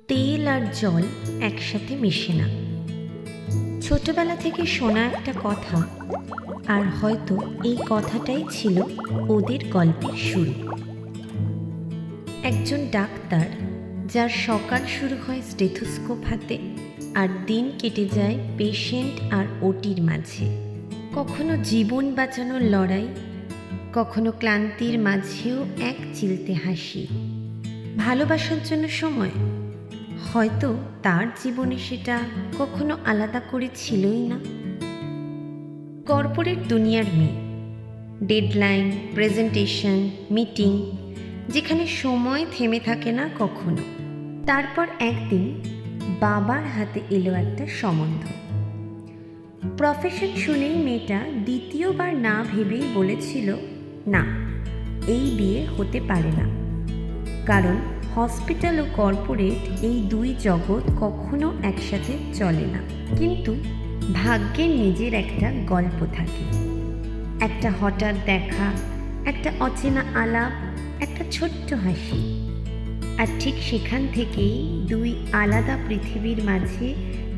তেল আর জল একসাথে মেশে না। ছোটবেলা থেকে শোনা একটা কথা, আর হয়তো এই কথাটাই ছিল ওদের গল্পের শুরু। একজন ডাক্তার, যার সকাল শুরু হয় স্টেথোস্কোপ হাতে আর দিন কেটে যায় পেশেন্ট আর ওটির মাঝে। কখনো জীবন বাঁচানোর লড়াই, কখনো ক্লান্তির মাঝেও এক চিলতে হাসি। ভালোবাসার জন্য সময়, হয়তো তার জীবনে সেটা কখনো আলাদা করে ছিলই না। কর্পোরেট দুনিয়ার মেয়ে, ডেডলাইন, প্রেজেন্টেশন, মিটিং, যেখানে সময় থেমে থাকে না কখনো। তারপর একদিন বাবার হাতে এলো একটা সম্বন্ধ। প্রফেশন শুনেই মেয়েটা দ্বিতীয়বার না ভেবেই বলেছিল, না, এই বিয়ে হতে পারে না। কারণ হসপিটাল ও কর্পোরেট, এই দুই জগৎ কখনো একসাথে চলে না। কিন্তু ভাগ্যের নিজের একটা গল্প থাকে। একটা হঠাৎ দেখা, একটা অচেনা আলাপ, একটা ছোট্ট হাসি, আর ঠিক সেখান থেকেই দুই আলাদা পৃথিবীর মাঝে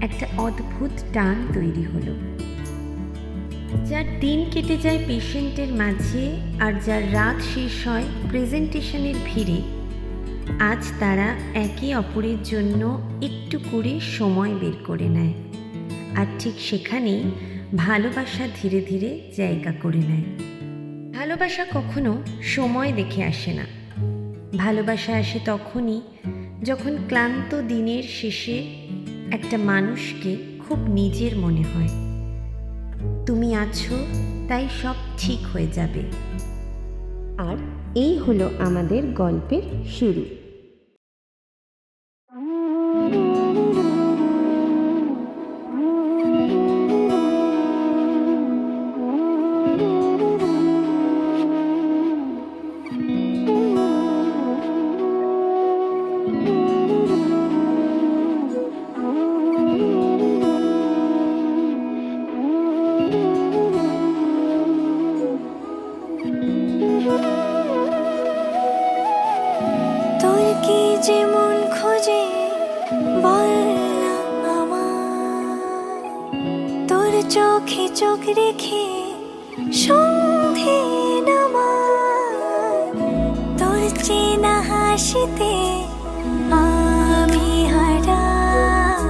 একটা অদ্ভুত টান তৈরি হলো। যার দিন কেটে যায় পেশেন্টের মাঝে আর যার রাত শেষ হয় প্রেজেন্টেশনের ভিড়ে, আজ তারা একে অপরের জন্য একটু করে সময় বের করে নেয়। আর ঠিক সেখানেই ভালোবাসা ধীরে ধীরে জায়গা করে নেয়। ভালোবাসা কখনো সময় দেখে আসে না। ভালোবাসা আসে তখনই যখন ক্লান্ত দিনের শেষে একটা মানুষকে খুব নিজের মনে হয়। তুমি আছো, তাই সব ঠিক হয়ে যাবে। আর এই হলো আমাদের গল্পের শুরু। কি যেমন খোঁজে বল না আমার, তোর চোখে চোখ রেখে সন্ধে নামার, তোর চেনা হাসিতে আমি হারাই,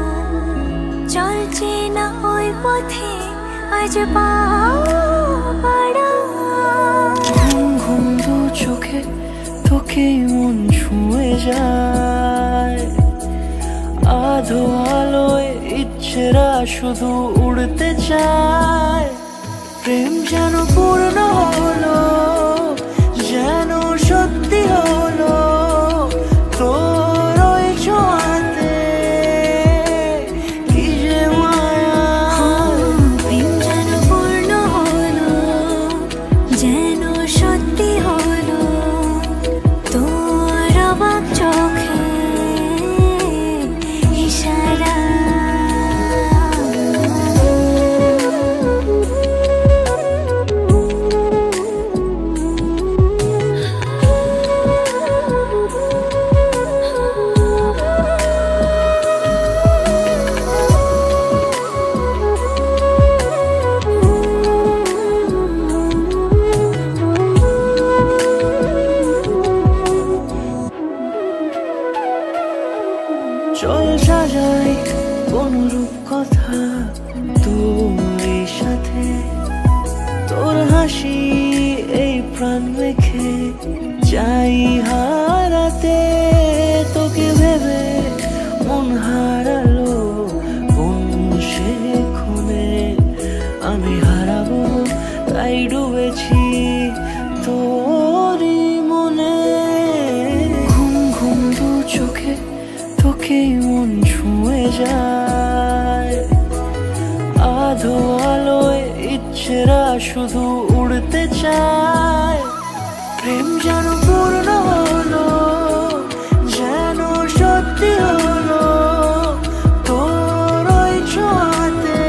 চল চেনা ওই পথে আজ পাড়া। ঘুম দু চোখে তোকে মন ছুঁয়ে যায়, আধো আলোয় ইচ্ছেরা শুধু উড়তে চায়। প্রেম যেন পূর্ণ হলো, যেন সত্যি হলো, তোর ওই ছোঁয়াতে কি যে মায়া। প্রেম যেন পূর্ণ হলো, যেন সত্যি হলো, তোর অবাক চোখে ইশারা। চল সাজাই কোন রূপ কথা তোর সাথে, তোর হাসি এই প্রাণ মেখে চাই হারাতে। তোকে ভেবে মন হারালো কোন সে ক্ষণে, আমি হারাবো তাই ডুবেছি তোরই মনে। ঘুম ঘুম দু চোখে তোকে মন ছুঁয়ে যায়, আধো আলোয় ইচ্ছেরা শুধু উড়তে চায়। প্রেম যেন পূর্ণ হলো, যেন সত্যি হলো, তোর ওই ছোঁয়াতে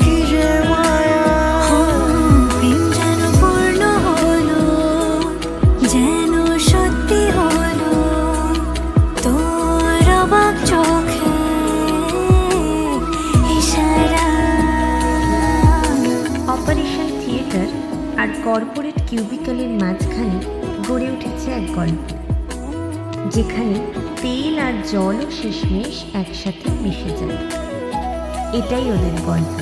কি যে মায়া। প্রেম যেন পূর্ণ হলো, যেন সত্যি হলো, তোর কর্পোরেট কিউবিকলের মাঝখানে গড়ে উঠেছে এক গল্প, যেখানে তেল আর জলও শেষমেশ একসাথে মিশে যায়। এটাই ওদের গল্প,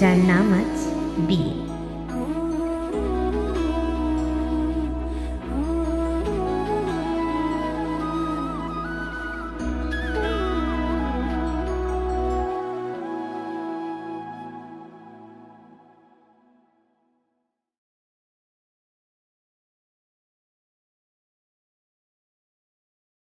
যার নাম আজ বিয়ে।